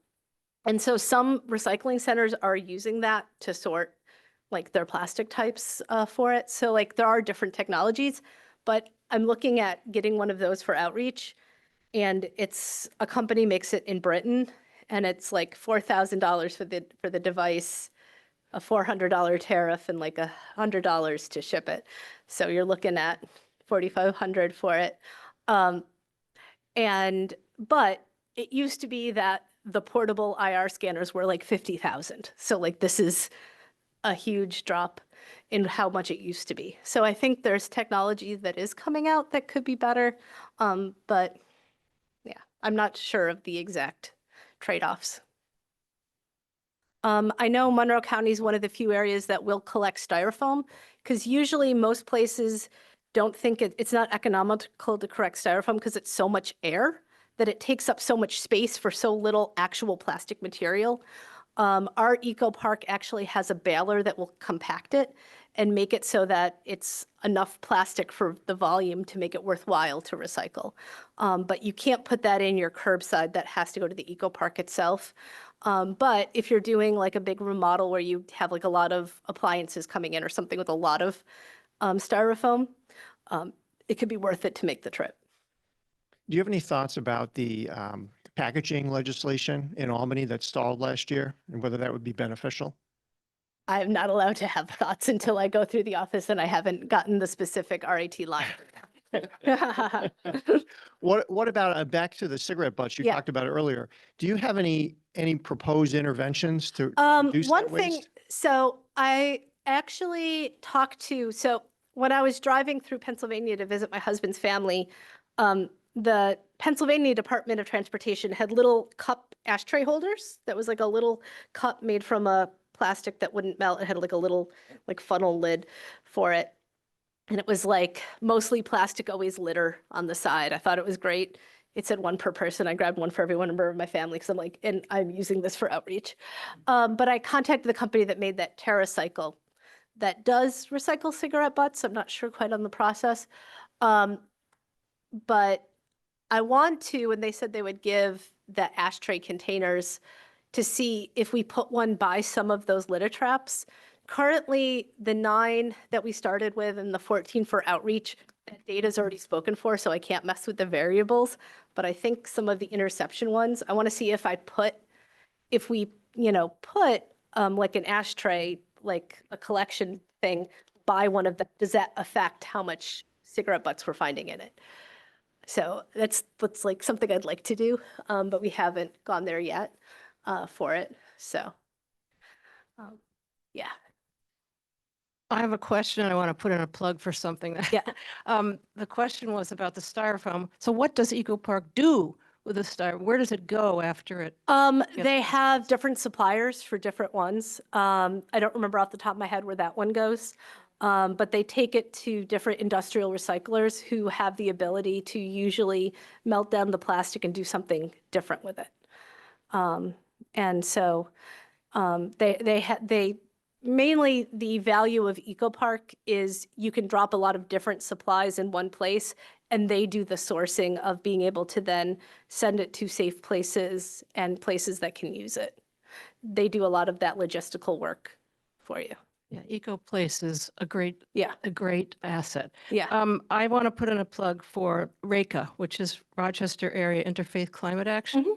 so some recycling centers are using that to sort like their plastic types for it. So like there are different technologies, but I'm looking at getting one of those for outreach. And it's a company makes it in Britain, and it's like $4,000 for the device, a $400 tariff, and like $100 to ship it. So you're looking at $4,500 for it. But it used to be that the portable IR scanners were like 50,000. So like this is a huge drop in how much it used to be. So I think there's technology that is coming out that could be better. But yeah, I'm not sure of the exact trade-offs. I know Monroe County is one of the few areas that will collect styrofoam, because usually most places don't think it's not economical to collect styrofoam because it's so much air that it takes up so much space for so little actual plastic material. Our eco park actually has a baler that will compact it and make it so that it's enough plastic for the volume to make it worthwhile to recycle. But you can't put that in your curbside. That has to go to the eco park itself. But if you're doing like a big remodel where you have like a lot of appliances coming in or something with a lot of styrofoam, it could be worth it to make the trip. Do you have any thoughts about the packaging legislation in Albany that stalled last year and whether that would be beneficial? I'm not allowed to have thoughts until I go through the office, and I haven't gotten the specific RAT line. What about back to the cigarette butts you Yeah. talked about earlier? Do you have any proposed interventions to reduce One that thing, waste? so I actually talked to, so when I was driving through Pennsylvania to visit my husband's family, the Pennsylvania Department of Transportation had little cup ashtray holders. That was like a little cup made from a plastic that wouldn't melt. It had like a little like funnel lid for it. And it was like mostly plastic, always litter on the side. I thought it was great. It said one per person. I grabbed one for every member of my family because I'm like, and I'm using this for outreach. But I contacted the company that made that TerraCycle that does recycle cigarette butts. I'm not sure quite on the process. But I want to, and they said they would give the ashtray containers to see if we put one by some of those litter traps. Currently, the 9 that we started with and the 14 for outreach, that data's already spoken for, so I can't mess with the variables. But I think some of the interception ones, I want to see if we, put like an ashtray, like a collection thing by one of them, does that affect how much cigarette butts we're finding in it? So that's like something I'd like to do, but we haven't gone there yet for it. So, yeah. I have a question. I want to put in a plug for something. Yeah. The question was about the styrofoam. So what does Eco Park do with the styrofoam? Where does it go after it? They have different suppliers for different ones. I don't remember off the top of my head where that one goes. But they take it to different industrial recyclers who have the ability to usually melt down the plastic and do something different with it. And so they mainly the value of Eco Park is you can drop a lot of different supplies in one place, and they do the sourcing of being able to then send it to safe places and places that can use it. They do a lot of that logistical work for you. Yeah, Eco Place is a great asset. Yeah. I want to put in a plug for RECA, which is Rochester Area Interfaith Climate Action,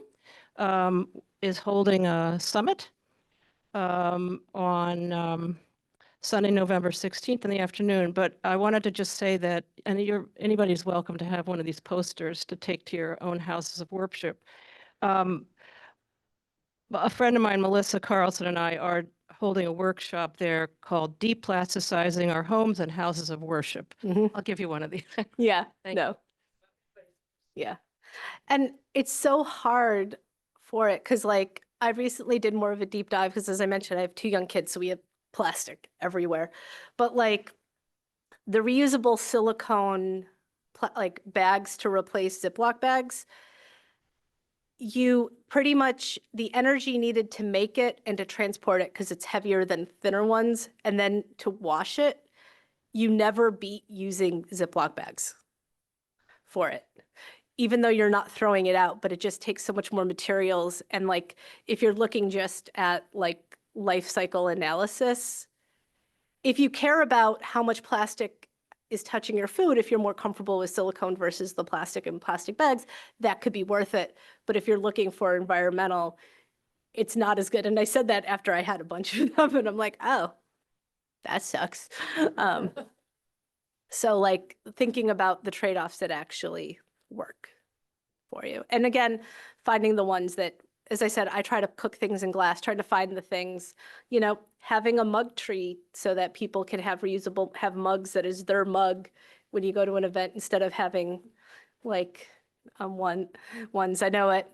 is holding a summit on Sunday, November 16th in the afternoon. But I wanted to just say that, and anybody's welcome to have one of these posters to take to your own houses of worship. A friend of mine, Melissa Carlson, and I are holding a workshop there called Deplasticizing Our Homes and Houses of Worship. Mhm. I'll give you one of these. Yeah, Thank no. Yeah. And it's so hard for it because like I recently did more of a deep dive because as I mentioned, I have 2 young kids, so we have plastic everywhere. But like the reusable silicone like bags to replace Ziploc bags, you pretty much the energy needed to make it and to transport it because it's heavier than thinner ones, and then to wash it, you never beat using Ziploc bags for it. Even though you're not throwing it out, but it just takes so much more materials. And like, if you're looking just at like life cycle analysis, if you care about how much plastic is touching your food, if you're more comfortable with silicone versus the plastic and plastic bags, that could be worth it. But if you're looking for environmental, it's not as good. And I said that after I had a bunch of them and I'm like, oh, that sucks. Um, so like thinking about the trade-offs that actually work for you. And again, finding the ones that, as I said, I try to cook things in glass, trying to find the things, you know, having a mug tree so that people can have reusable, have mugs that is their mug when you go to an event instead of having like ones. I know at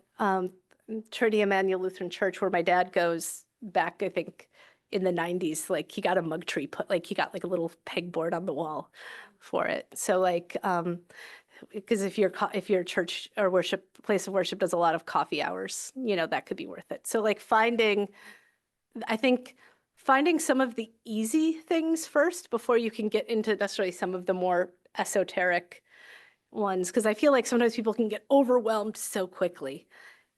Trinity Emmanuel Lutheran Church where my dad goes back, I think in the 90s, like he got a mug tree put, like he got like a little pegboard on the wall for it. So like, because if your church or worship place of worship does a lot of coffee hours, you know, that could be worth it. So like I think finding some of the easy things first before you can get into necessarily some of the more esoteric ones, because I feel like sometimes people can get overwhelmed so quickly.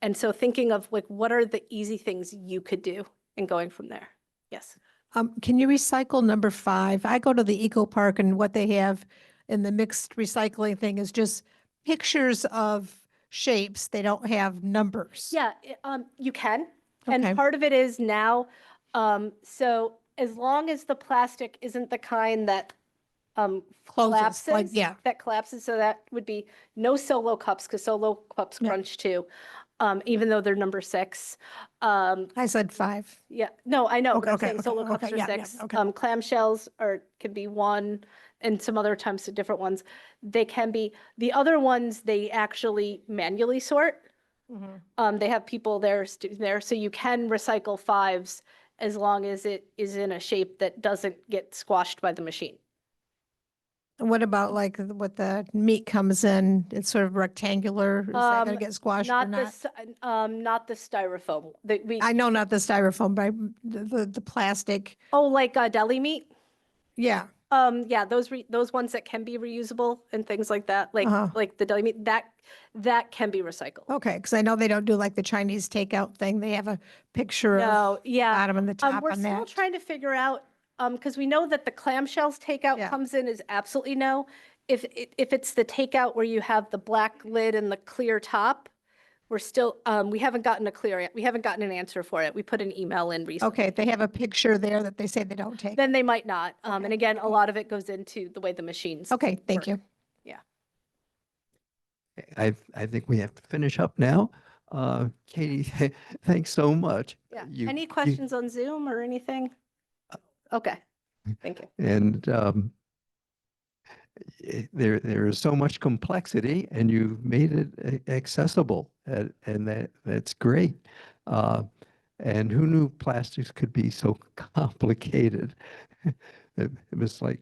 And so thinking of like, what are the easy things you could do and going from there? Yes. Can you recycle number 5? I go to the Eco Park and what they have in the mixed recycling thing is just pictures of shapes. They don't have numbers. Yeah, you can. Okay. And part of it is now, so as long as the plastic isn't the kind that Closes, like, collapses, yeah. that collapses, so that would be no solo cups, because solo cups Yeah. crunch too, even though they're number 6. I said 5. Yeah, no, I know, but Okay, I'm okay, saying solo okay, cups okay, are yeah, yeah, 6. okay. Clamshells can be 1, and some other times different ones. They can be, the other ones, they actually manually sort. They have people there, so you can recycle 5s as long as it is in a shape that doesn't get squashed by the machine. And what about like what the meat comes in? It's sort of rectangular. Is that going to get squashed or Not not? not the styrofoam. I know not the styrofoam, but the plastic. Like deli meat. Yeah. Yeah, those ones that can be reusable and things like that, Uh-huh. like the deli meat, that can be recycled. Okay, because I know they don't do like the Chinese takeout thing. They have a picture of No, yeah. bottom and the top We're on still that. trying to figure out, because we know that the clamshells takeout Yeah. comes in is absolutely no. If it's the takeout where you have the black lid and the clear top, we're still, we haven't gotten an answer for it. We put an email in recently. Okay, they have a picture there that they say they don't take. Then they might not. And Okay. again, a lot of it goes into the way the machines. Okay, thank work. you. I think we have to finish up now. Katie, thanks so much. Yeah. You- Any you- questions on Zoom or anything? Okay, thank you. And there is so much complexity and you've made it accessible and that's great. And who knew plastics could be so complicated? It was like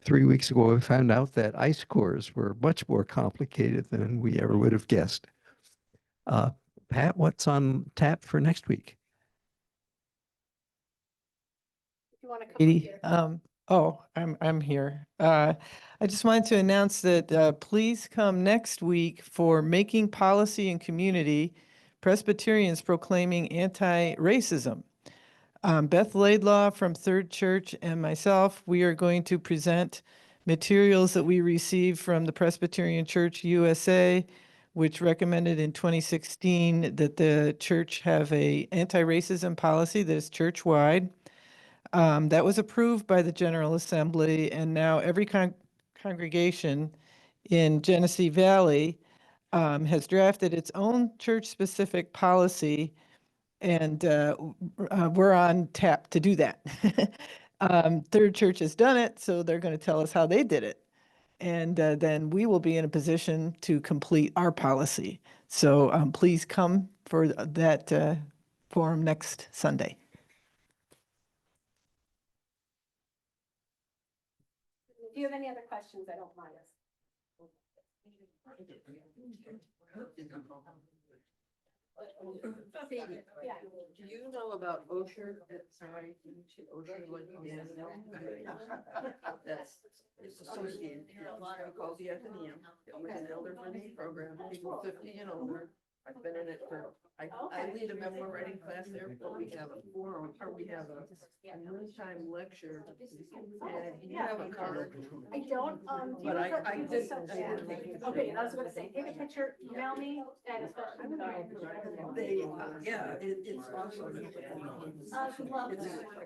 3 weeks ago, we found out that ice cores were much more complicated than we ever would have guessed. Pat, what's on tap for next week? If you want to come up Katie, here. I'm here. I just wanted to announce that please come next week for Making Policy and Community, Presbyterians Proclaiming Anti-Racism. Beth Laidlaw from Third Church and myself, we are going to present materials that we received from the Presbyterian Church USA, which recommended in 2016 that the church have a anti-racism policy that is church-wide. That was approved by the General Assembly, and now every congregation in Genesee Valley has drafted its own church-specific policy And we're on tap to do that. Third Church has done it, so they're going to tell us how they did it. And then we will be in a position to complete our policy. So please come for that forum next Sunday. Do you have any other questions? I don't mind. Do you know about Osher? Sorry, Osher, that's, it's associated, called the Athenaeum. It was an elder learning program, people 50 and older. I've been in it for, I lead a memo writing class there, but we have a forum, or we have a noontime lecture. And you have a card. I don't, But I did. Okay, I was gonna say, take a picture, email me, and They, yeah, it's awesome. It's